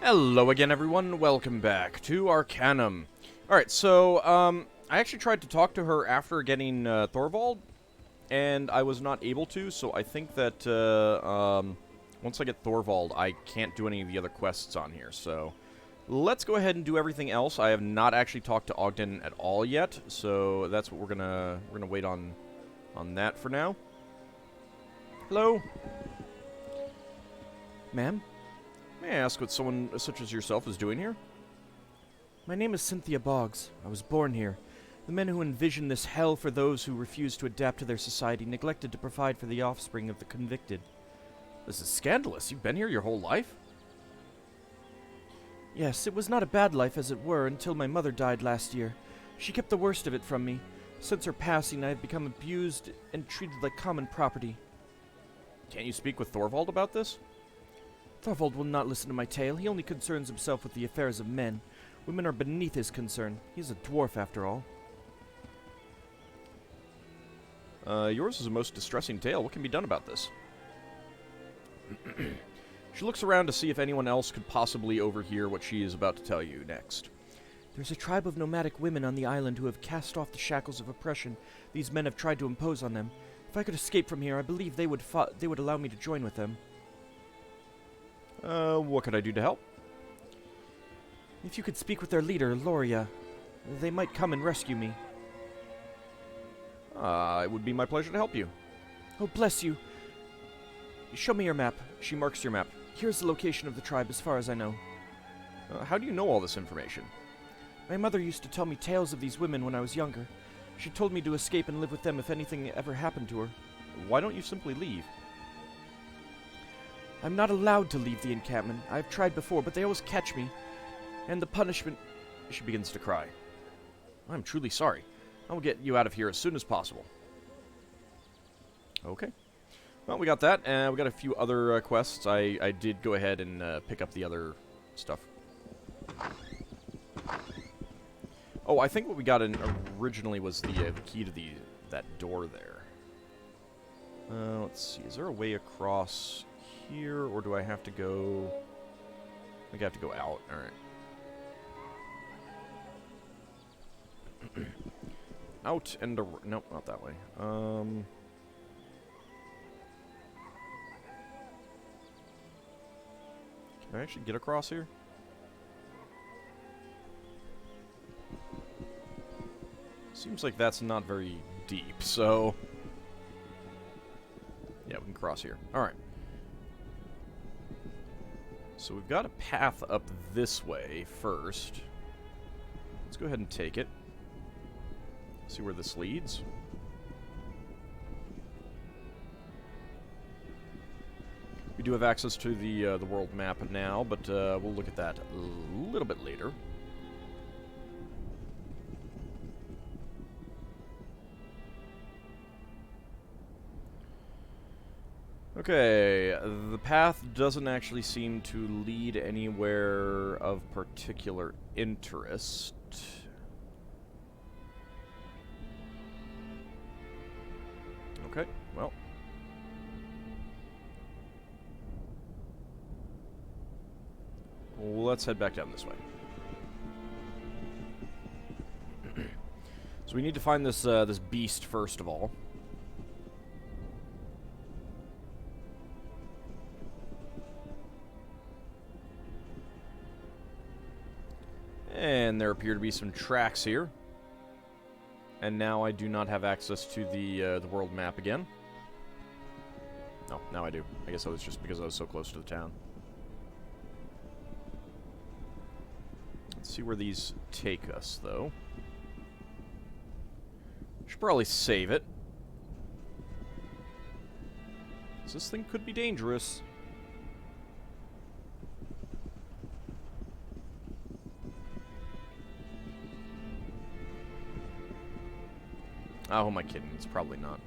Hello again, everyone. Welcome back to Arcanum. Alright, so, I actually tried to talk to her after getting, Thorvald, and I was not able to, so I think that, once I get Thorvald, I can't do any of the other quests on here, so let's go ahead and do everything else. I have not actually talked to Ogden at all yet, so that's what we're gonna wait on that for now. Hello? Ma'am? May I ask what someone such as yourself is doing here? My name is Cynthia Boggs. I was born here. The men who envisioned this hell for those who refused to adapt to their society neglected to provide for the offspring of the convicted. This is scandalous. You've been here your whole life? Yes, it was not a bad life as it were until my mother died last year. She kept the worst of it from me. Since her passing, I have become abused and treated like common property. Can't you speak with Thorvald about this? Thorvald will not listen to my tale. He only concerns himself with the affairs of men. Women are beneath his concern. He's a dwarf, after all. Yours is a most distressing tale. What can be done about this? She looks around to see if anyone else could possibly overhear what she is about to tell you next. There's a tribe of nomadic women on the island who have cast off the shackles of oppression these men have tried to impose on them. If I could escape from here, I believe they would allow me to join with them. What could I do to help? If you could speak with their leader, Loria, they might come and rescue me. It would be my pleasure to help you. Oh, bless you. Show me your map. She marks your map. Here's the location of the tribe as far as I know. How do you know all this information? My mother used to tell me tales of these women when I was younger. She told me to escape and live with them if anything ever happened to her. Why don't you simply leave? I'm not allowed to leave the encampment. I've tried before, but they always catch me. And the punishment... She begins to cry. I'm truly sorry. I will get you out of here as soon as possible. Okay. Well, we got that, and we got a few other quests. I did go ahead and pick up the other stuff. Oh, I think what we got in originally was the key to that door there. Let's see. Is there a way across here, or do I have to go... I think I have to go out. Alright. Out and... Nope, not that way. Can I actually get across here? Seems like that's not very deep, so... Yeah, we can cross here. Alright. So we've got a path up this way first. Let's go ahead and take it. See where this leads. We do have access to the world map now, but we'll look at that a little bit later. Okay, the path doesn't actually seem to lead anywhere of particular interest. Okay, well. Let's head back down this way. So we need to find this this beast first of all. And there appear to be some tracks here. And now I do not have access to the world map again. No, now I do. I guess that was just because I was so close to the town. Let's see where these take us, though. Should probably save it. This thing could be dangerous. Oh, who am I kidding? It's probably not.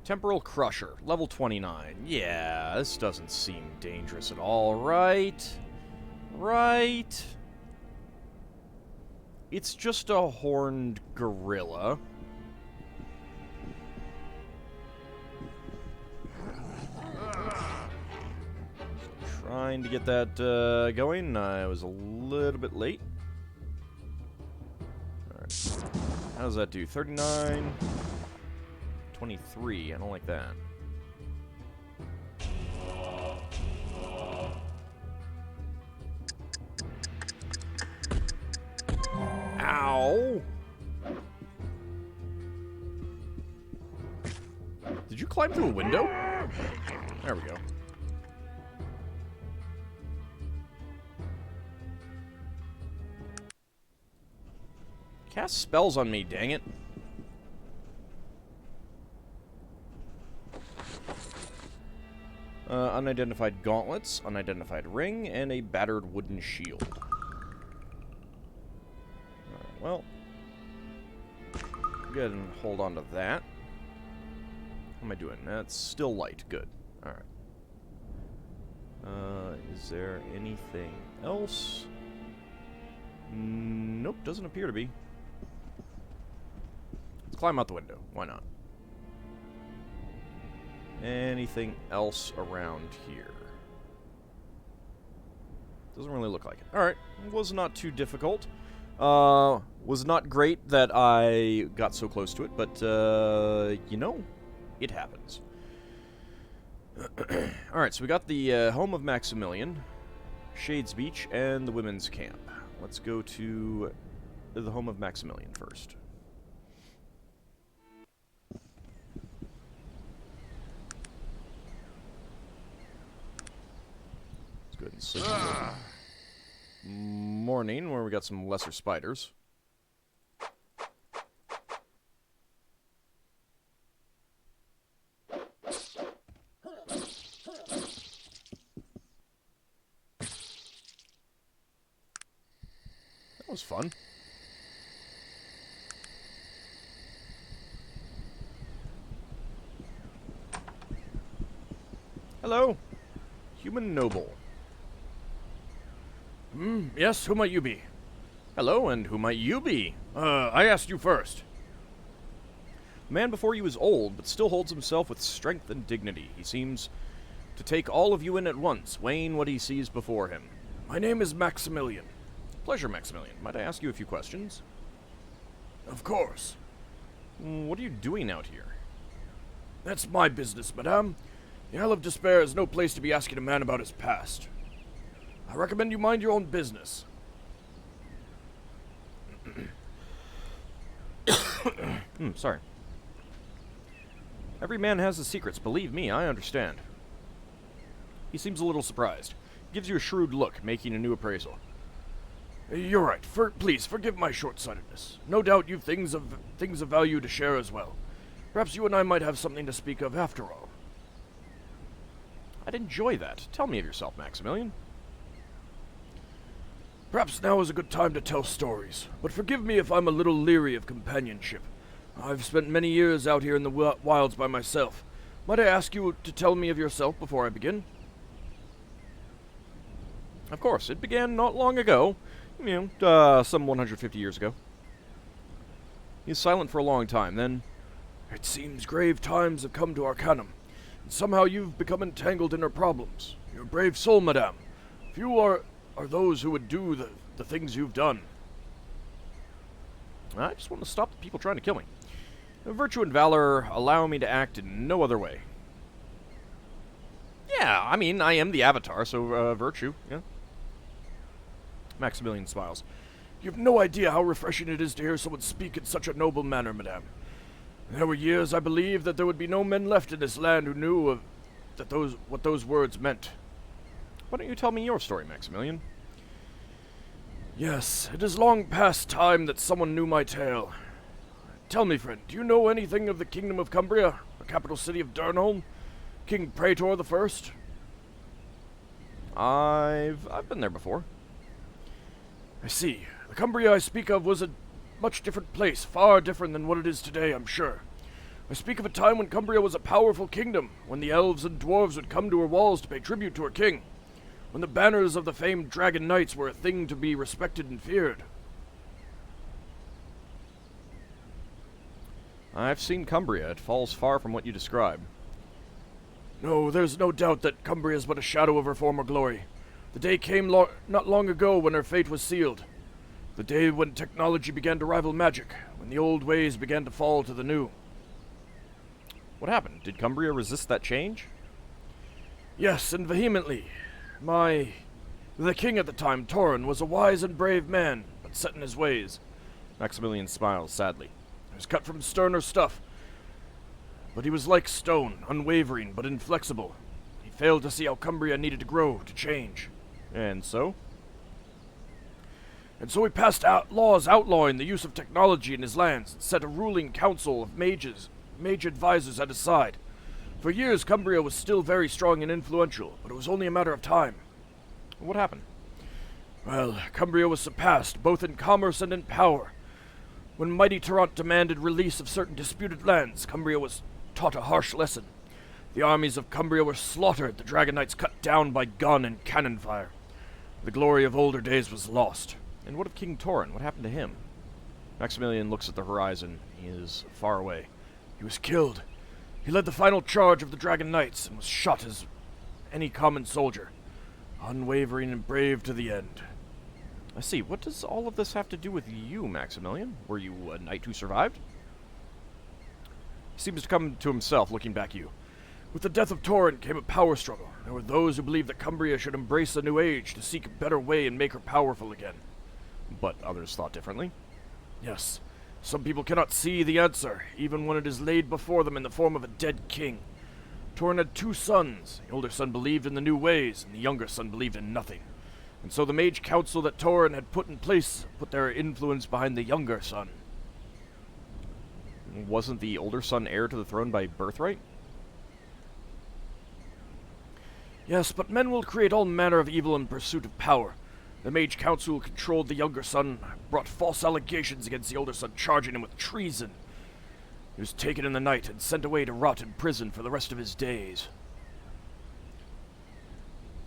Temporal Crusher, level 29. Yeah, this doesn't seem dangerous at all, right? Right? It's just a horned gorilla. Trying to get that going. I was a little bit late. Alright. How does that do? 39. 23. I don't like that. Ow! Did you climb through a window? There we go. Cast spells on me, dang it. Unidentified gauntlets, unidentified ring, and a battered wooden shield. Alright, well. Go ahead and hold on to that. How am I doing? That's still light. Good. Alright. Is there anything else? Nope, doesn't appear to be. Let's climb out the window. Why not? Anything else around here? Doesn't really look like it. Alright, was not too difficult. Was not great that I got so close to it, but, you know, it happens. Alright, so we got the home of Maximilian, Shades Beach, and the women's camp. Let's go to the home of Maximilian first. Let's go ahead and sleep until morning, where we got some lesser spiders. That was fun. Hello, human noble. Yes, who might you be? Hello, and who might you be? I asked you first. The man before you is old, but still holds himself with strength and dignity. He seems to take all of you in at once, weighing what he sees before him. My name is Maximilian. Pleasure, Maximilian. Might I ask you a few questions? Of course. What are you doing out here? That's my business, madame. The Isle of Despair is no place to be asking a man about his past. I recommend you mind your own business. Sorry. Every man has his secrets. Believe me, I understand. He seems a little surprised. Gives you a shrewd look, making a new appraisal. You're right. Please, forgive my short-sightedness. No doubt you've things of value to share as well. Perhaps you and I might have something to speak of after all. I'd enjoy that. Tell me of yourself, Maximilian. Perhaps now is a good time to tell stories, but forgive me if I'm a little leery of companionship. I've spent many years out here in the wilds by myself. Might I ask you to tell me of yourself before I begin? Of course, it began not long ago. Some 150 years ago. He's silent for a long time, then... It seems grave times have come to Arcanum, and somehow you've become entangled in her problems. You're a brave soul, madame. Few are those who would do the things you've done. I just want to stop the people trying to kill me. Virtue and valor allow me to act in no other way. Yeah, I mean, I am the Avatar, so, virtue, yeah. Maximilian smiles. You've no idea how refreshing it is to hear someone speak in such a noble manner, madame. There were years I believed that there would be no men left in this land who knew what those words meant. Why don't you tell me your story, Maximilian? Yes, it is long past time that someone knew my tale. Tell me, friend, do you know anything of the kingdom of Cumbria, the capital city of Durnholm? King Praetor the First? I've been there before. I see. The Cumbria I speak of was a much different place, far different than what it is today, I'm sure. I speak of a time when Cumbria was a powerful kingdom, when the elves and dwarves would come to her walls to pay tribute to her king, when the banners of the famed dragon knights were a thing to be respected and feared. I've seen Cumbria. It falls far from what you describe. No, there's no doubt that Cumbria is but a shadow of her former glory. The day came not long ago when her fate was sealed. The day when technology began to rival magic, when the old ways began to fall to the new. What happened? Did Cumbria resist that change? Yes, and vehemently. The king at the time, Torin, was a wise and brave man, but set in his ways. Maximilian smiles sadly. He was cut from sterner stuff, but he was like stone, unwavering but inflexible. He failed to see how Cumbria needed to grow, to change. And so? And so he passed out laws outlawing the use of technology in his lands and set a ruling council of mage advisors at his side. For years, Cumbria was still very strong and influential, but it was only a matter of time. What happened? Well, Cumbria was surpassed, both in commerce and in power. When mighty Tarant demanded release of certain disputed lands, Cumbria was taught a harsh lesson. The armies of Cumbria were slaughtered, the Dragon Knights cut down by gun and cannon fire. The glory of older days was lost. And what of King Torin? What happened to him? Maximilian looks at the horizon. He is far away. He was killed. He led the final charge of the Dragon Knights and was shot as any common soldier, unwavering and brave to the end. I see. What does all of this have to do with you, Maximilian? Were you a knight who survived? He seems to come to himself, looking back at you. With the death of Torin came a power struggle. There were those who believed that Cumbria should embrace a new age to seek a better way and make her powerful again. But others thought differently. Yes, some people cannot see the answer, even when it is laid before them in the form of a dead king. Torin had 2 sons. The older son believed in the new ways, and the younger son believed in nothing. And so the mage council that Torin had put in place put their influence behind the younger son. Wasn't the older son heir to the throne by birthright? Yes, but men will create all manner of evil in pursuit of power. The mage council controlled the younger son, brought false allegations against the older son, charging him with treason. He was taken in the night and sent away to rot in prison for the rest of his days.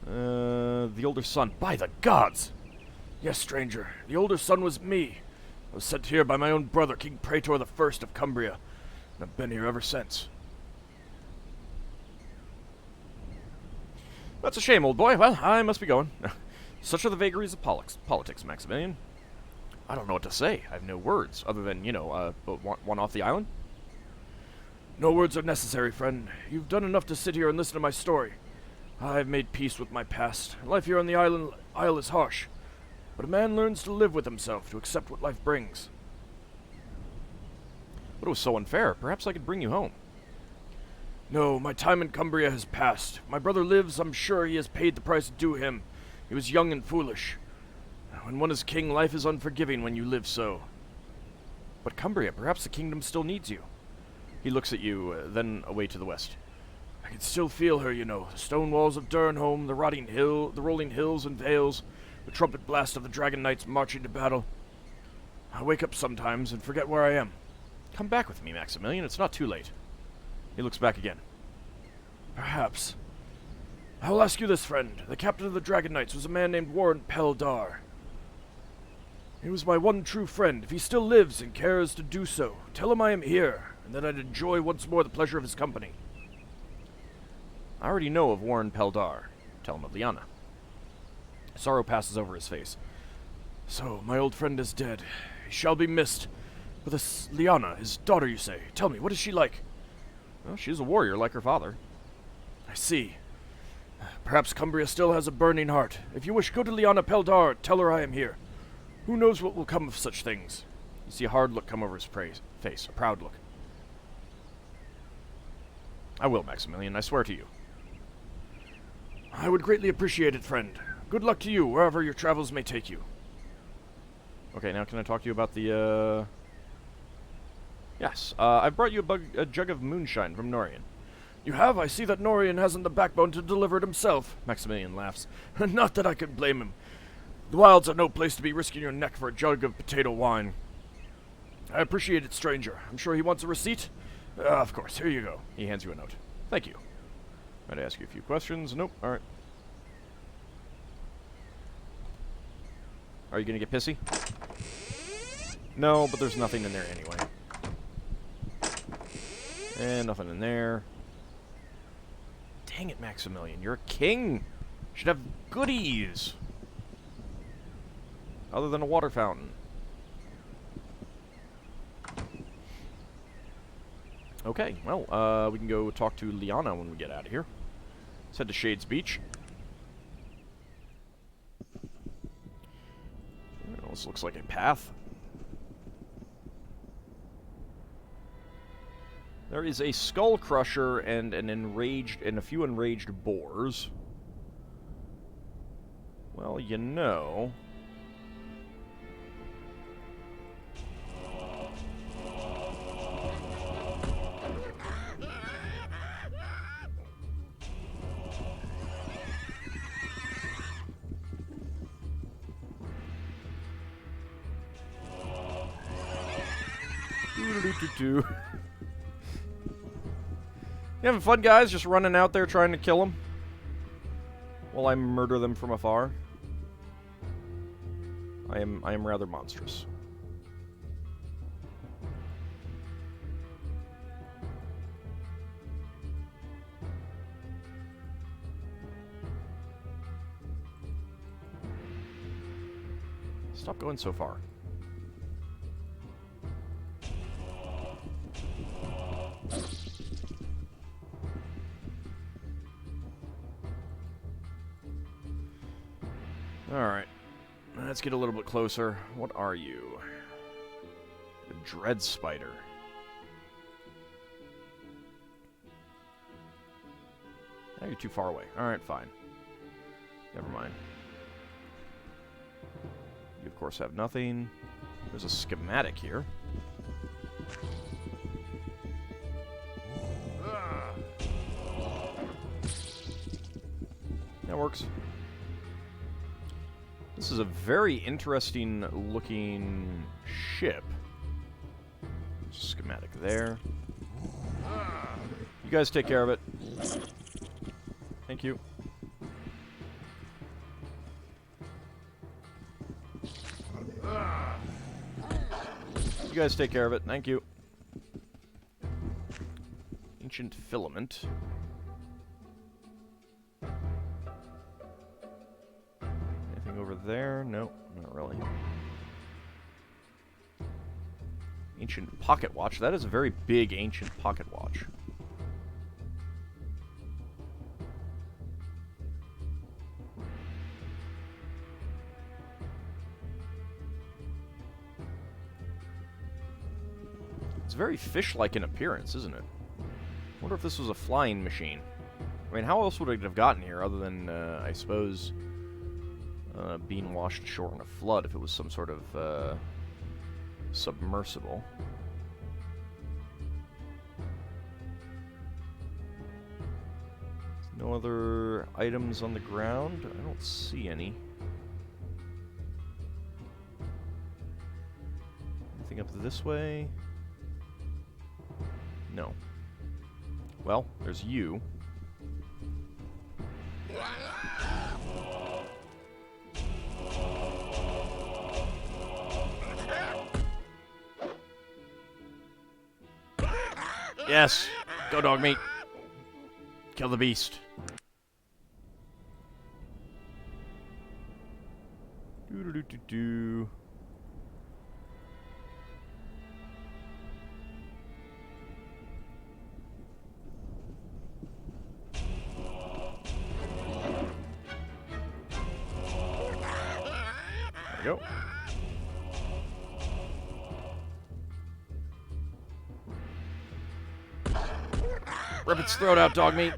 The older son. By the gods! Yes, stranger, the older son was me. I was sent here by my own brother, King Praetor I of Cumbria, and I've been here ever since. That's a shame, old boy. Well, I must be going. Such are the vagaries of politics, Maximilian. I don't know what to say. I have no words, other than, one off the island. No words are necessary, friend. You've done enough to sit here and listen to my story. I've made peace with my past. Life here on the isle is harsh, but a man learns to live with himself, to accept what life brings. But it was so unfair. Perhaps I could bring you home. No, my time in Cumbria has passed. My brother lives. I'm sure he has paid the price due him. He was young and foolish. When one is king, life is unforgiving when you live so. But Cumbria, perhaps the kingdom still needs you. He looks at you, then away to the west. I can still feel her, the stone walls of Durnholm, the rolling hills and vales, the trumpet blast of the Dragon Knights marching to battle. I wake up sometimes and forget where I am. Come back with me, Maximilian. It's not too late. He looks back again. Perhaps. I will ask you this, friend. The captain of the Dragon Knights was a man named Warren Peldar. He was my one true friend. If he still lives and cares to do so, tell him I am here, and that I'd enjoy once more the pleasure of his company. I already know of Warren Peldar. Tell him of Liana. Sorrow passes over his face. So, my old friend is dead. He shall be missed. But this Liana, his daughter, you say. Tell me, what is she like? Well, she's a warrior like her father. I see. Perhaps Cumbria still has a burning heart. If you wish, go to Liana Peldar, tell her I am here. Who knows what will come of such things? You see a hard look come over his face, a proud look. I will, Maximilian, I swear to you. I would greatly appreciate it, friend. Good luck to you, wherever your travels may take you. Okay, now can I talk to you about the, Yes, I brought you a jug of moonshine from Norian. You have? I see that Norian hasn't the backbone to deliver it himself. Maximilian laughs. Not that I can blame him. The wilds are no place to be risking your neck for a jug of potato wine. I appreciate it, stranger. I'm sure he wants a receipt? Of course, here you go. He hands you a note. Thank you. Might I ask you a few questions? Nope, alright. Are you gonna get pissy? No, but there's nothing in there anyway. And nothing in there. Dang it, Maximilian. You're a king. You should have goodies. Other than a water fountain. Okay, well, we can go talk to Liana when we get out of here. Let's head to Shades Beach. Well, this looks like a path. There is a skull crusher and a few enraged boars. Well, you know. You having fun, guys? Just running out there trying to kill them? While I murder them from afar? I am rather monstrous. Stop going so far. Alright. Let's get a little bit closer. What are you? A dread spider. Oh, you're too far away. Alright, fine. Never mind. You, of course, have nothing. There's a schematic here. That works. This is a very interesting looking ship. Schematic there. You guys take care of it. Thank you. You guys take care of it. Thank you. Ancient filament. Over there? Nope, not really. Ancient pocket watch. That is a very big ancient pocket watch. It's very fish-like in appearance, isn't it? I wonder if this was a flying machine. I mean, how else would it have gotten here other than, I suppose... being washed ashore in a flood if it was some sort of submersible. No other items on the ground? I don't see any. Anything up this way? No. Well, there's you. Yes! Go, dog meat! Kill the beast. Do-do-do-do-do. There we go. Rip its throat out, dog meat.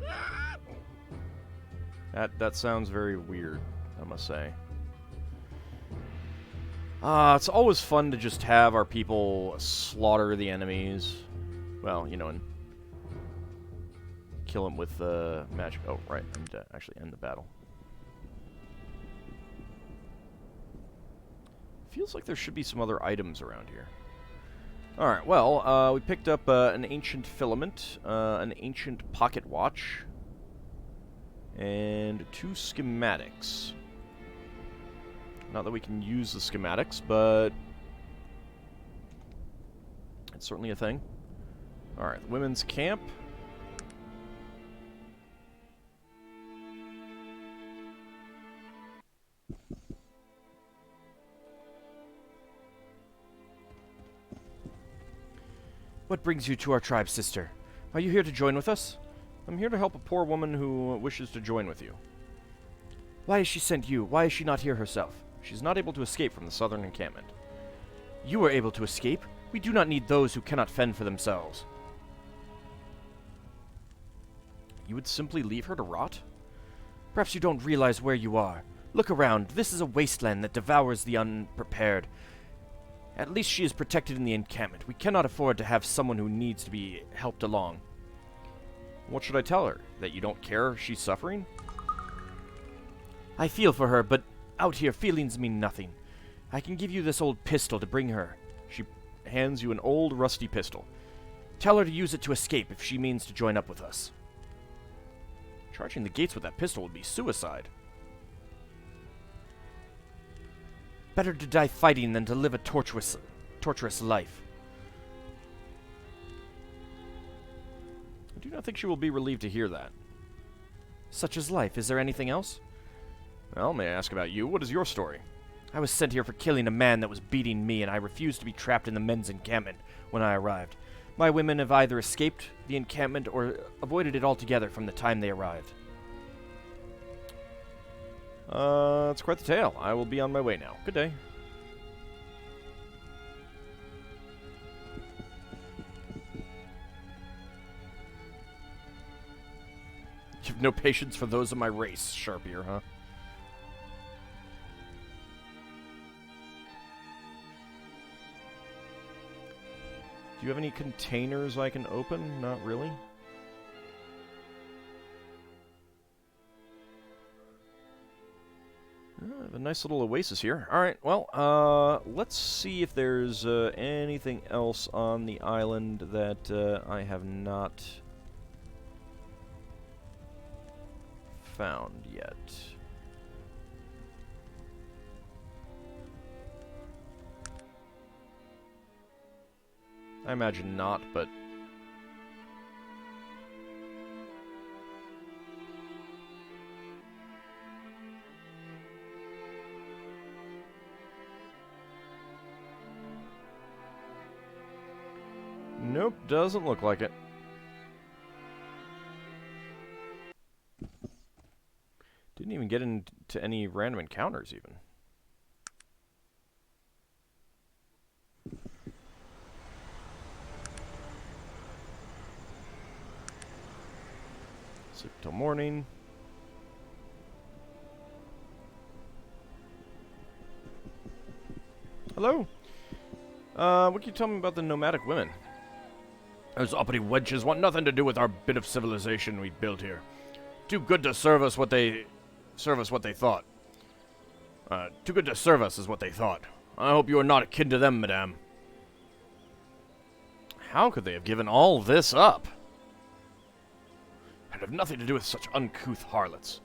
That sounds very weird, I must say. It's always fun to just have our people slaughter the enemies. Well, you know, and kill them with magic. Oh, right. I need to actually end the battle. Feels like there should be some other items around here. Alright, well, we picked up an ancient filament, an ancient pocket watch, and 2 schematics. Not that we can use the schematics, but it's certainly a thing. Alright, women's camp. What brings you to our tribe, sister? Are you here to join with us? I'm here to help a poor woman who wishes to join with you. Why has she sent you? Why is she not here herself? She's not able to escape from the southern encampment. You were able to escape. We do not need those who cannot fend for themselves. You would simply leave her to rot? Perhaps you don't realize where you are. Look around. This is a wasteland that devours the unprepared. At least she is protected in the encampment. We cannot afford to have someone who needs to be helped along. What should I tell her? That you don't care if she's suffering? I feel for her, but out here feelings mean nothing. I can give you this old pistol to bring her. She hands you an old, rusty pistol. Tell her to use it to escape if she means to join up with us. Charging the gates with that pistol would be suicide. Better to die fighting than to live a torturous life. I do not think she will be relieved to hear that. Such is life. Is there anything else? Well, may I ask about you? What is your story? I was sent here for killing a man that was beating me, and I refused to be trapped in the men's encampment when I arrived. My women have either escaped the encampment or avoided it altogether from the time they arrived. That's quite the tale. I will be on my way now. Good day. You have no patience for those of my race, Sharpier, huh? Do you have any containers I can open? Not really. I have a nice little oasis here. Alright, well, let's see if there's anything else on the island that I have not found yet. I imagine not, but... Nope, doesn't look like it. Didn't even get into any random encounters, even. Sleep till morning. Hello? What can you tell me about the nomadic women? Those uppity wenches want nothing to do with our bit of civilization we built here. Too good to serve us what they thought. Too good to serve us is what they thought. I hope you are not akin to them, madame. How could they have given all this up? I'd have nothing to do with such uncouth harlots.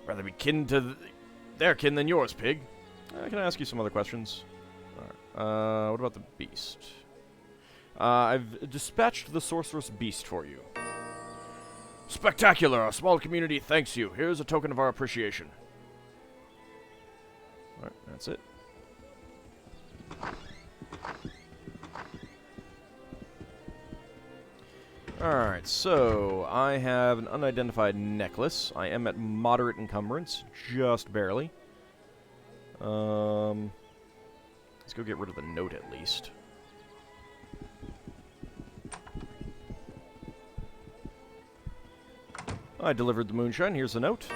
Rather be kin to their kin than yours, pig. Can I ask you some other questions? Alright. What about the beast? I've dispatched the sorceress beast for you. Spectacular! Our small community thanks you. Here's a token of our appreciation. Alright, that's it. Alright, so I have an unidentified necklace. I am at moderate encumbrance, just barely. Let's go get rid of the note at least. I delivered the moonshine. Here's the note.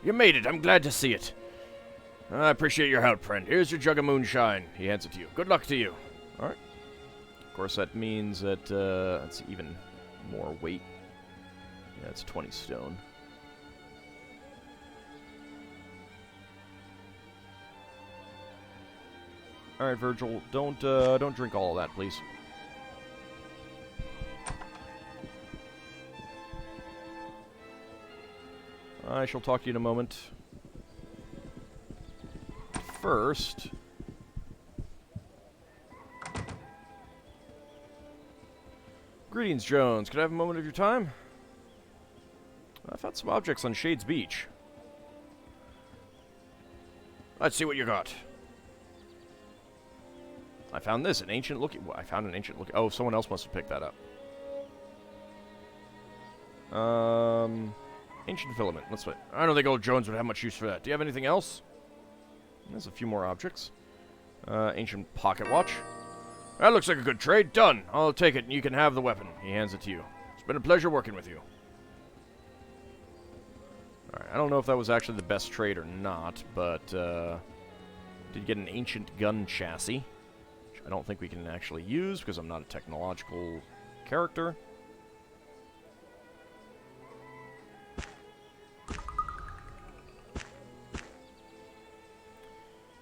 You made it. I'm glad to see it. I appreciate your help, friend. Here's your jug of moonshine. He hands it to you. Good luck to you. All right. Of course, that means that that's even more weight. Yeah, it's 20 stone. All right, Virgil. Don't drink all of that, please. I shall talk to you in a moment. First... Greetings, Jones. Could I have a moment of your time? I found some objects on Shades Beach. Let's see what you got. I found this, an ancient looking... I found an ancient looking... Oh, someone else must have picked that up. Ancient filament. Let's wait. I don't think old Jones would have much use for that. Do you have anything else? There's a few more objects. Ancient pocket watch. That looks like a good trade. Done. I'll take it, and you can have the weapon. He hands it to you. It's been a pleasure working with you. Alright, I don't know if that was actually the best trade or not, but, did get an ancient gun chassis, which I don't think we can actually use, because I'm not a technological character.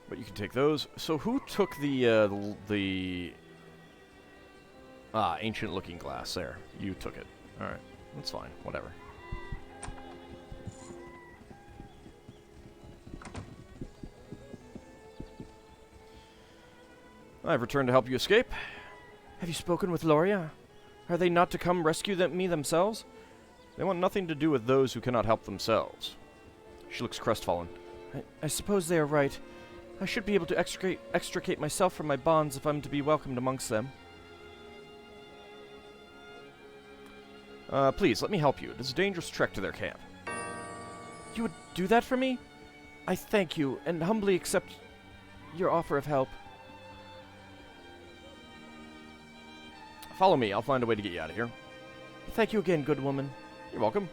But you can take those. So who took the ancient looking glass there? You took it. Alright, that's fine. Whatever. I've returned to help you escape. Have you spoken with Loria? Are they not to come rescue me themselves? They want nothing to do with those who cannot help themselves. She looks crestfallen. I suppose they are right. I should be able to extricate myself from my bonds if I'm to be welcomed amongst them. Please, let me help you. It is a dangerous trek to their camp. You would do that for me? I thank you, and humbly accept your offer of help. Follow me. I'll find a way to get you out of here. Thank you again, good woman. You're welcome.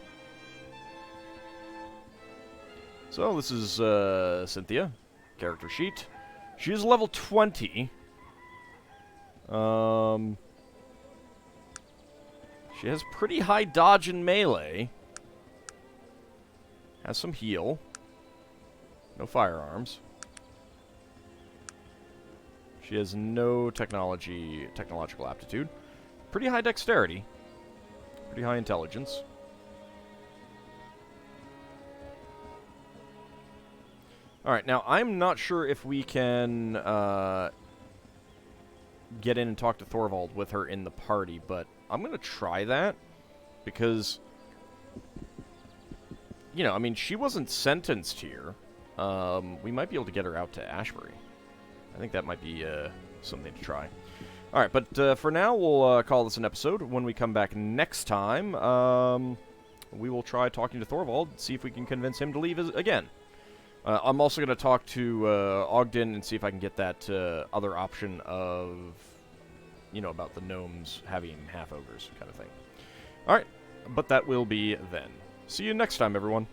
So, this is, Cynthia. Character sheet. She is level 20. She has pretty high dodge and melee. Has some heal. No firearms. She has no technological aptitude. Pretty high dexterity. Pretty high intelligence. Alright, now I'm not sure if we can get in and talk to Thorvald with her in the party, but I'm going to try that because, you know, I mean, she wasn't sentenced here. We might be able to get her out to Ashbury. I think that might be something to try. Alright, but for now, we'll call this an episode. When we come back next time, we will try talking to Thorvald, see if we can convince him to leave again. I'm also going to talk to Ogden and see if I can get that other option of, you know, about the gnomes having half-ogres kind of thing. Alright, but that will be then. See you next time, everyone.